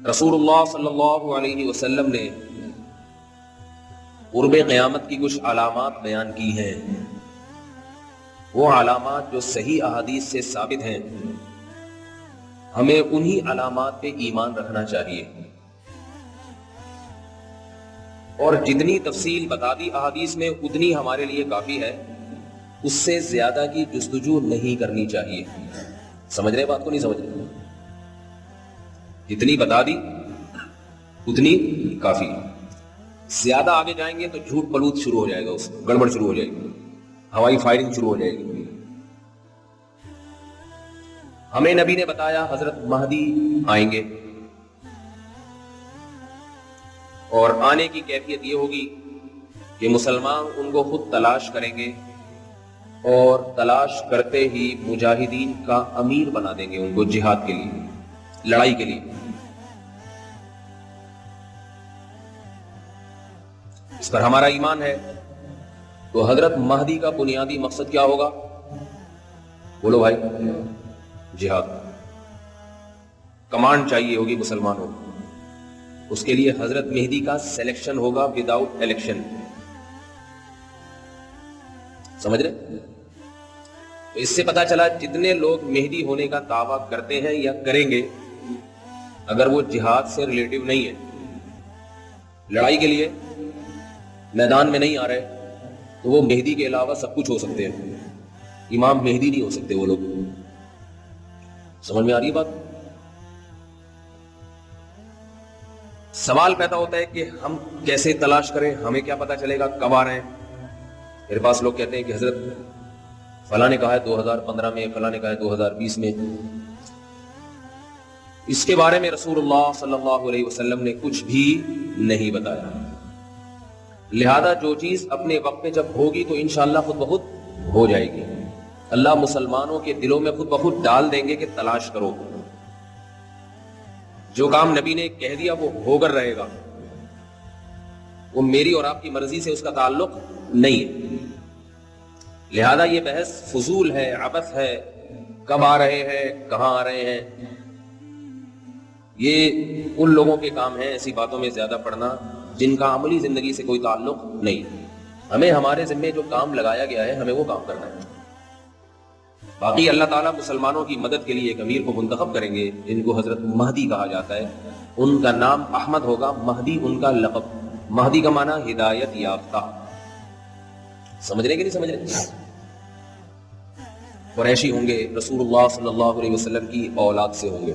رسول اللہ صلی اللہ علیہ وسلم نے قرب قیامت کی کچھ علامات بیان کی ہیں. وہ علامات جو صحیح احادیث سے ثابت ہیں، ہمیں انہی علامات پہ ایمان رکھنا چاہیے، اور جتنی تفصیل بتا دی احادیث میں اتنی ہمارے لیے کافی ہے. اس سے زیادہ کی جستجو نہیں کرنی چاہیے. سمجھ رہے بات کو؟ نہیں سمجھ رہے؟ جتنی بتا دی اتنی کافی. زیادہ آگے جائیں گے تو جھوٹ پلوت شروع ہو جائے گا، اس گڑبڑ شروع ہو جائے گی، ہوائی فائرنگ شروع ہو جائے گی. ہمیں نبی نے بتایا حضرت مہدی آئیں گے، اور آنے کی کیفیت یہ ہوگی کہ مسلمان ان کو خود تلاش کریں گے، اور تلاش کرتے ہی مجاہدین کا امیر بنا دیں گے ان کو، جہاد کے لیے، لڑائی کے لیے. اس پر ہمارا ایمان ہے. تو حضرت مہدی کا بنیادی مقصد کیا ہوگا؟ بولو بھائی. جہاد. کمانڈ چاہیے ہوگی مسلمانوں کو. اس کے لیے حضرت مہدی کا سلیکشن ہوگا وداؤٹ الیکشن. سمجھ رہے؟ تو اس سے پتا چلا جتنے لوگ مہدی ہونے کا دعویٰ کرتے ہیں یا کریں گے، اگر وہ جہاد سے ریلیٹو نہیں ہے، لڑائی کے لیے میدان میں نہیں آ رہے، تو وہ مہدی کے علاوہ سب کچھ ہو سکتے ہیں، امام مہدی نہیں ہو سکتے وہ لوگ. سمجھ میں آ رہی ہے بات؟ سوال پیدا ہوتا ہے کہ ہم کیسے تلاش کریں، ہمیں کیا پتا چلے گا کب آ رہے ہیں؟ میرے پاس لوگ کہتے ہیں کہ حضرت فلاں نے کہا ہے 2015 میں، فلاں نے کہا ہے 2020 میں. اس کے بارے میں رسول اللہ صلی اللہ علیہ وسلم نے کچھ بھی نہیں بتایا. لہذا جو چیز اپنے وقت پہ جب ہوگی تو انشاءاللہ خود بخود ہو جائے گی. اللہ مسلمانوں کے دلوں میں خود بخود ڈال دیں گے کہ تلاش کرو. جو کام نبی نے کہہ دیا وہ ہو کر رہے گا، وہ میری اور آپ کی مرضی سے اس کا تعلق نہیں ہے. لہذا یہ بحث فضول ہے، عبث ہے. کب آ رہے ہیں، کہاں آ رہے ہیں، یہ ان لوگوں کے کام ہیں ایسی باتوں میں زیادہ پڑھنا جن کا عملی زندگی سے کوئی تعلق نہیں. ہمیں ہمارے ذمے جو کام لگایا گیا ہے ہمیں وہ کام کرنا ہے. باقی اللہ تعالیٰ مسلمانوں کی مدد کے لیے ایک امیر کو منتخب کریں گے جن کو حضرت مہدی کہا جاتا ہے. ان کا نام احمد ہوگا، مہدی ان کا لقب. مہدی کا معنی ہدایت یافتہ. سمجھ رہے کہ نہیں سمجھ رہے؟ قریشی ہوں گے، رسول اللہ صلی اللہ علیہ وسلم کی اولاد سے ہوں گے.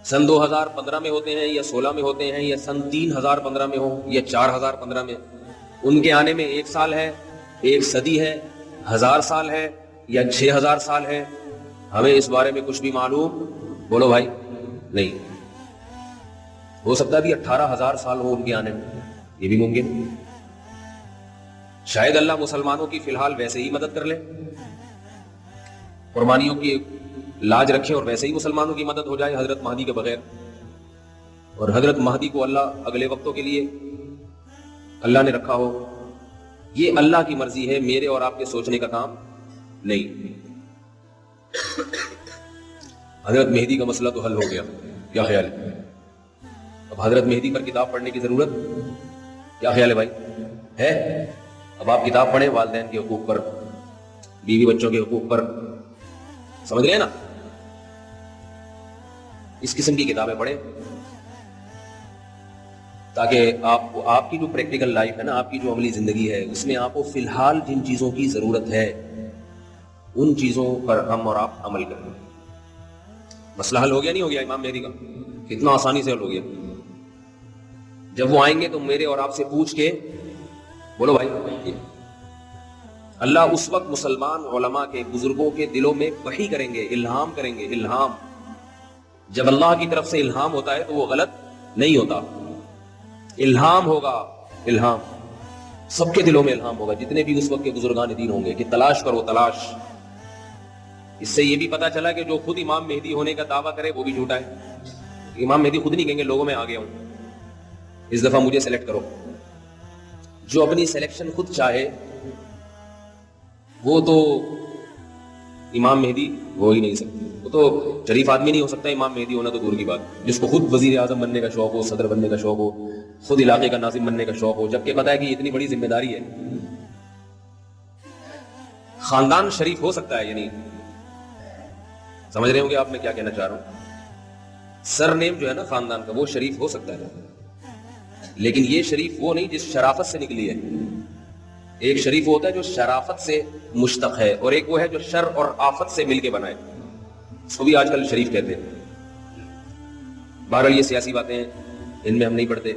سن 2015 میں ہوتے ہیں یا 16 میں ہوتے ہیں یا سن 3015 میں ہوں یا 4015 میں، ان کے آنے میں 1 سال ہے، 1 صدی ہے، 1000 سال ہے یا 6000 سال ہے، ہمیں اس بارے میں کچھ بھی معلوم، بولو بھائی، نہیں. ہو سکتا بھی 18000 سال ہو ان کے آنے میں، یہ بھی ممکن. شاید اللہ مسلمانوں کی فی الحال ویسے ہی مدد کر لے، قربانیوں کی لاج رکھے اور ویسے ہی مسلمانوں کی مدد ہو جائے حضرت مہدی کے بغیر. اور حضرت مہدی کو اللہ اگلے وقتوں کے لیے اللہ نے رکھا ہو. یہ اللہ کی مرضی ہے، میرے اور آپ کے سوچنے کا کام نہیں. حضرت مہدی کا مسئلہ تو حل ہو گیا، کیا خیال ہے؟ اب حضرت مہدی پر کتاب پڑھنے کی ضرورت، کیا خیال ہے بھائی؟ ہے؟ اب آپ کتاب پڑھیں والدین کے حقوق پر، بیوی بچوں کے حقوق پر. سمجھ رہے ہیں نا؟ اس قسم کی کتابیں پڑھیں تاکہ آپ کی جو پریکٹیکل لائف ہے نا، آپ کی جو عملی زندگی ہے، اس میں آپ کو فی الحال جن چیزوں کی ضرورت ہے ان چیزوں پر ہم اور آپ عمل کریں. مسئلہ حل ہو گیا نہیں ہو گیا امام مہدی کا؟ کتنا آسانی سے حل ہو گیا. جب وہ آئیں گے تو میرے اور آپ سے پوچھ کے، بولو بھائی، اللہ اس وقت مسلمان علماء کے، بزرگوں کے دلوں میں وحی کریں گے، الہام کریں گے. الہام جب اللہ کی طرف سے الہام ہوتا ہے تو وہ غلط نہیں ہوتا. الہام ہوگا، الہام سب کے دلوں میں الہام ہوگا، جتنے بھی اس وقت کے بزرگان دین ہوں گے، کہ تلاش کرو، تلاش. اس سے یہ بھی پتا چلا کہ جو خود امام مہدی ہونے کا دعویٰ کرے وہ بھی جھوٹا ہے. امام مہدی خود نہیں کہیں گے لوگوں میں آ گیا ہوں، اس دفعہ مجھے سلیکٹ کرو. جو اپنی سلیکشن خود چاہے وہ تو امام مہدی ہو ہی نہیں سکتے. وہ تو شریف آدمی نہیں ہو سکتا امام مہدی ہونا تو دور کی بات. جس کو خود وزیر اعظم بننے کا شوق ہو, صدر بننے کا شوق ہو, خود علاقے کا ناظم بننے کا شوق ہو, جبکہ پتہ ہے کہ یہ اتنی بڑی ذمہ داری ہے. خاندان شریف ہو سکتا ہے, یعنی سمجھ رہے ہوں گے آپ میں کیا کہنا چاہ رہا ہوں. سر نیم جو ہے نا خاندان کا, وہ شریف ہو سکتا ہے, لیکن یہ شریف وہ نہیں جس شرافت سے نکلی ہے. ایک شریف ہوتا ہے جو شرافت سے مشتق ہے, اور ایک وہ ہے جو شر اور آفت سے مل کے بنا ہے, اس کو بھی آج کل شریف کہتے ہیں. بہرحال یہ سیاسی باتیں ہیں, ان میں ہم نہیں پڑھتے.